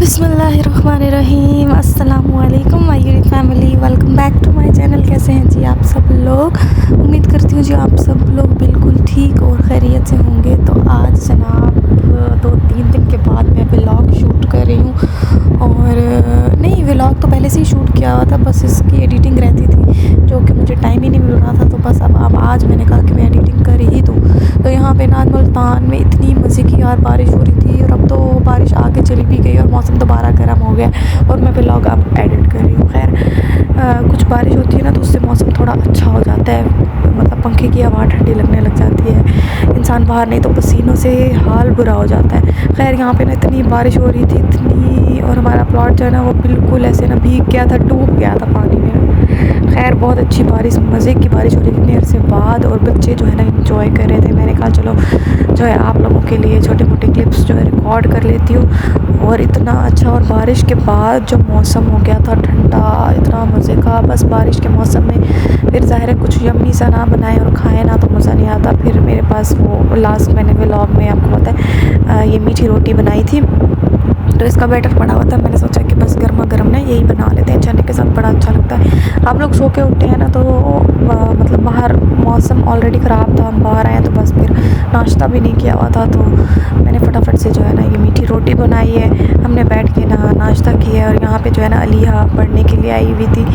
बिस्मिल्लाहिर्रहमानिर्रहीम। अस्सलामुअलैकुम my YouTube family, welcome back to my channel. कैसे हैं जी आप सब लोग? उम्मीद करती हूँ जी आप सब लोग बिल्कुल ठीक और खैरियत से होंगे। तो आज जनाब 2-3 दिन के बाद मैं व्लॉग शूट कर रही हूँ। और नहीं, व्लॉग तो पहले से ही शूट किया हुआ था, बस इसकी एडिटिंग रहती थी जो कि मुझे टाइम ही नहीं मिल रहा था। तो बस अब आज मैंने कहा कि मैं एडिटिंग कर ही दूँ। तो यहाँ पे ना मुल्तान में इतनी मज़े की यार बारिश हो रही थी, और अब तो बारिश आगे चली भी गई और मौसम दोबारा गर्म हो गया और मैं व्लॉग अब एडिट कर रही हूँ। खैर कुछ बारिश होती है ना तो उससे मौसम थोड़ा अच्छा हो जाता है, मतलब पंखे की हवा ठंडी लगने लग जाती है। इंसान बाहर नहीं तो पसीनों से हाल बुरा हो जाता है। खैर यहाँ पे ना इतनी बारिश हो रही थी इतनी, और हमारा प्लॉट जो है ना वो बिल्कुल ऐसे ना भीग गया था, डूब गया था पानी में। खैर बहुत अच्छी बारिश, मज़े की बारिश हो रही थी देर से बाद, और बच्चे जो है ना इंजॉय कर रहे थे। मैंने कहा चलो जो है आप लोगों के लिए छोटे मोटे क्लिप्स जो है रिकॉर्ड कर लेती हूँ। और इतना अच्छा, और बारिश के बाद जो मौसम हो गया था ठंडा, इतना मज़े का। बस बारिश के मौसम में फिर ज़ाहिर है कुछ यम्मी सा ना बनाए और खाएँ ना तो मज़ा नहीं आता। फिर मेरे पास वो लास्ट मैंने व्लॉग में आपको पता है ये मीठी रोटी बनाई थी, तो इसका बैटर पड़ा हुआ था। मैंने सोचा कि बस गर्मा गर्म ना यही बना लेते हैं, चने के साथ बड़ा अच्छा लगता है। हम लोग सो के उठे हैं ना तो मतलब बाहर मौसम ऑलरेडी ख़राब था, हम बाहर आए तो बस फिर नाश्ता भी नहीं किया हुआ था, तो मैंने फटाफट से जो है ना ये मीठी रोटी बनाई है। हमने बैठ के ना नाश्ता किया, और यहाँ पे जो है ना अलिया पढ़ने के लिए आई हुई थी,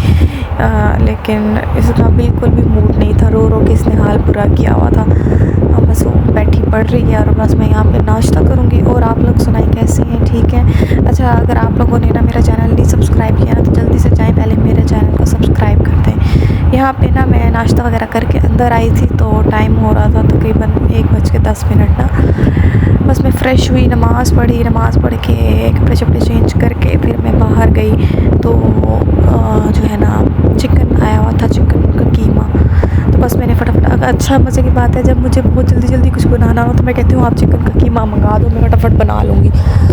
लेकिन इसका बिल्कुल भी मूड नहीं था, रो रो के इसने हाल बुरा किया हुआ था। बस वो बैठी पढ़ रही है, और बस मैं यहाँ पे नाश्ता करूँगी। और आप लोग सुनाई कैसे हैं? ठीक है। अच्छा, अगर आप लोगों ने ना मेरा चैनल नहीं सब्सक्राइब किया ना तो जल्दी से जाएं, पहले मेरे चैनल को सब्सक्राइब कर दें। यहाँ पे ना मैं नाश्ता वगैरह करके अंदर आई थी तो टाइम हो रहा था तकरीबन 1:10 ना। बस मैं फ़्रेश हुई, नमाज़ पढ़ी, नमाज़ पढ़ के कपड़े शपड़े चेंज करके फिर मैं बाहर गई तो जो है ना चिकन आया हुआ था, चिकन का कीमा। तो बस मैंने फटाफट, अच्छा मज़े की बात है जब मुझे बहुत जल्दी जल्दी कुछ बनाना हो तो मैं कहती हूँ आप चिकन का कीमा मंगा दो, मैं फटाफट बना लूँगी।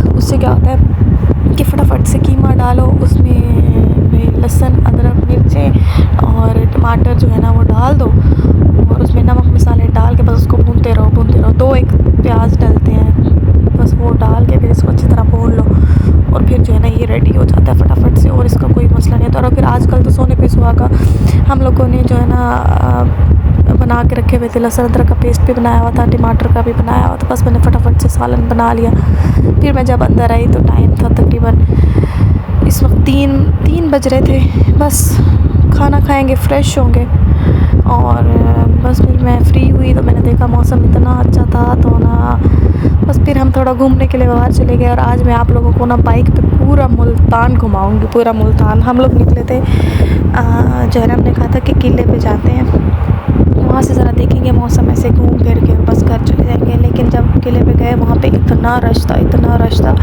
उससे क्या होता है कि फटाफट से कीमा डालो, उसमें लहसुन अदरक मिर्चें और टमाटर जो है ना वो डाल दो, और उसमें नमक मसाले डाल के बस उसको भूनते रहो भूनते रहो। 2-1 प्याज डालते हैं, बस वो डाल के फिर इसको अच्छी तरह भून लो, और फिर जो है ना ये रेडी हो जाता है फटाफट से, और इसका कोई मसला नहीं होता। और फिर आजकल तो सोने पे सुहागा हम लोगों ने जो है ना बना के रखे हुए थे, लहसुन अदरक का पेस्ट भी बनाया हुआ था, टमाटर का भी बनाया हुआ था। बस मैंने फटाफट से सालन बना लिया। फिर मैं जब अंदर आई तो टाइम था तकरीबन इस वक्त 3 बज रहे थे। बस खाना खाएंगे, फ़्रेश होंगे, और बस फिर मैं फ्री हुई तो मैंने देखा मौसम इतना अच्छा था तो ना बस फिर हम थोड़ा घूमने के लिए बाहर चले गए। और आज मैं आप लोगों को ना बाइक पे पूरा मुल्तान घुमाऊंगी, पूरा मुल्तान। हम लोग निकले थे जो है ना, हमने कहा था कि किले पे जाते हैं, वहाँ से ज़रा देखेंगे मौसम, ऐसे घूम फिर के बस घर चले जाएंगे। लेकिन जब किले पे गए वहाँ पे इतना रश था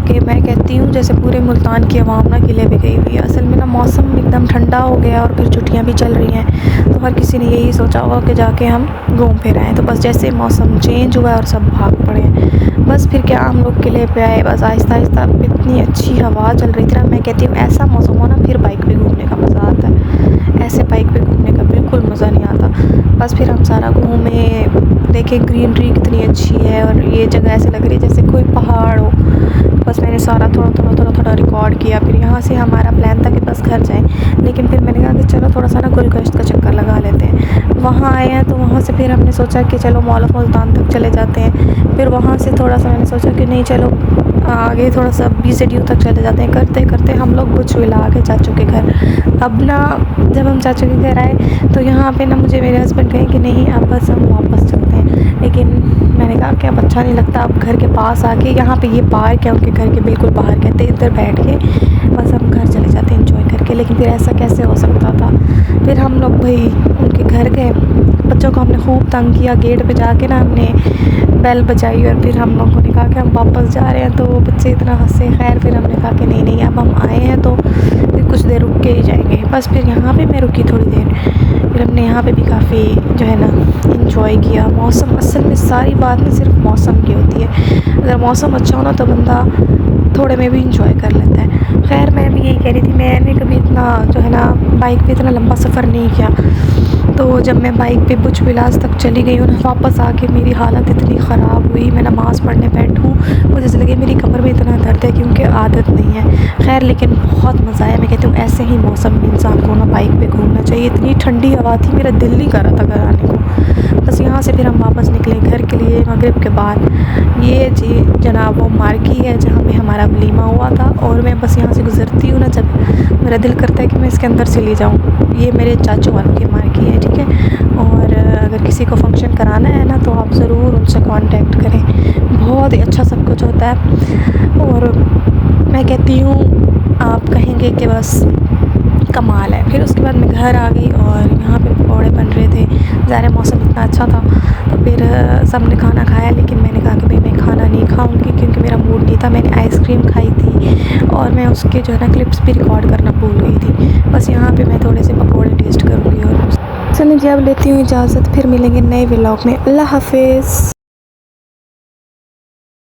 कि मैं कहती हूँ जैसे पूरे मुल्तान की आवाम ना किले पे गई हुई है। असल में ना मौसम एकदम ठंडा हो गया और फिर छुट्टियाँ भी चल रही हैं, तो हर किसी ने यही सोचा होगा कि जाके हम घूम फिर आएँ। तो बस जैसे मौसम चेंज हुआ और सब भाग पड़े हैं। बस फिर क्या हम लोग किले पे आए, बस आहिस्ता आहिस्ता इतनी अच्छी हवा चल रही थी ना, मैं कहती हूँ ऐसा मौसम हो ना फिर बाइक पे घूमने का मज़ा आता है, ऐसे बाइक पे घूमने का बिल्कुल मज़ा नहीं आता। बस फिर हम सारा घूमे, देखे ग्रीनरी कितनी अच्छी है, और ये जगह ऐसे लग रही है जैसे कोई पहाड़ हो। बस मैंने सारा थोड़ा रिकॉर्ड किया। फिर यहाँ से हमारा प्लान था कि बस घर जाएं, लेकिन फिर मैंने कहा कि चलो थोड़ा सा ना गुलगश्त का चक्कर लगा लेते हैं। वहाँ आए हैं तो वहाँ से फिर हमने सोचा कि चलो मॉल ऑफ मुल्तान तक चले जाते हैं। फिर वहाँ से थोड़ा सा मैंने सोचा कि नहीं चलो आगे थोड़ा सा BZU तक चले जाते हैं। करते करते हम लोग बुचविला आ गए, चाचू के घर। अब ना जब हम चाचू के घर आए तो यहाँ पे ना मुझे मेरे हस्बैंड कहे कि नहीं अब बस हम वापस चलते हैं, लेकिन मैंने कहा कि अब अच्छा नहीं लगता, अब घर के पास आके यहाँ पे ये पार्क है उनके घर के बिल्कुल बाहर, कहते इधर बैठ के बस हम घर चले जाते हैं एंजॉय करके। लेकिन फिर ऐसा कैसे हो सकता था। फिर हम लोग भाई उनके घर गए, बच्चों को हमने खूब तंग किया, गेट पे जाके ना हमने बेल बजाई, और फिर हम लोगों ने कहा कि हम वापस जा रहे हैं, तो वो बच्चे इतना हंसे। खैर फिर हमने कहा कि नहीं अब हम आए हैं तो फिर कुछ देर रुक के ही जाएंगे। बस फिर यहाँ पे मैं रुकी थोड़ी देर, फिर हमने यहाँ पे भी काफ़ी जो है ना इंजॉय किया। मौसम, असल में सारी बात ना सिर्फ मौसम की होती है, अगर मौसम अच्छा हो ना तो बंदा थोड़े में भी इंजॉय कर लेता है। खैर मैं भी यही कह रही थी, मैंने कभी इतना जो है ना बाइक पे इतना लंबा सफ़र नहीं किया, तो जब मैं बाइक पे बुर्ज विलास तक चली गई और वापस आके मेरी हालत इतनी ख़राब हुई, मैं नमाज़ पढ़ने बैठूँ मुझे ऐसे लगे मेरी कमर में इतना दर्द है क्योंकि आदत नहीं है। खैर लेकिन बहुत मज़ा आया। मैं कहती हूँ ऐसे ही मौसम में इंसान को ना बाइक पे घूमना चाहिए। इतनी ठंडी हवा थी, मेरा दिल नहीं कर रहा था घर आने को। बस यहाँ से फिर हम वापस निकले घर के लिए मगरिब के बाद। ये जी जनाब वो मार्की है जहाँ पे हमारा वलीमा हुआ था, और मैं बस यहाँ से गुज़रती हूँ ना जब मेरा दिल करता है कि मैं इसके अंदर चली जाऊँ। ये मेरे चाचू वालों की मार्की है, ठीक है। और अगर किसी को फंक्शन कराना है ना तो आप ज़रूर उनसे कांटेक्ट करें, बहुत ही अच्छा सब कुछ होता है। और मैं कहती हूँ आप कहेंगे कि बस कमाल है। फिर उसके बाद मैं घर आ गई और यहाँ पे पकौड़े बन रहे थे। ज़ाहिर है मौसम इतना अच्छा था तो फिर सब ने खाना खाया, लेकिन मैंने कहा कि भाई मैं खाना नहीं खाऊंगी क्योंकि मेरा मूड नहीं था। मैंने आइसक्रीम खाई थी और मैं उसके जो है ना क्लिप्स भी रिकॉर्ड करना भूल गई थी। बस यहाँ पे मैं थोड़े से पकौड़े टेस्ट करूँगी। और चलिए जी अब लेती हूँ इजाज़त, फिर मिलेंगे नए व्लॉग में। अल्लाह हाफिज़।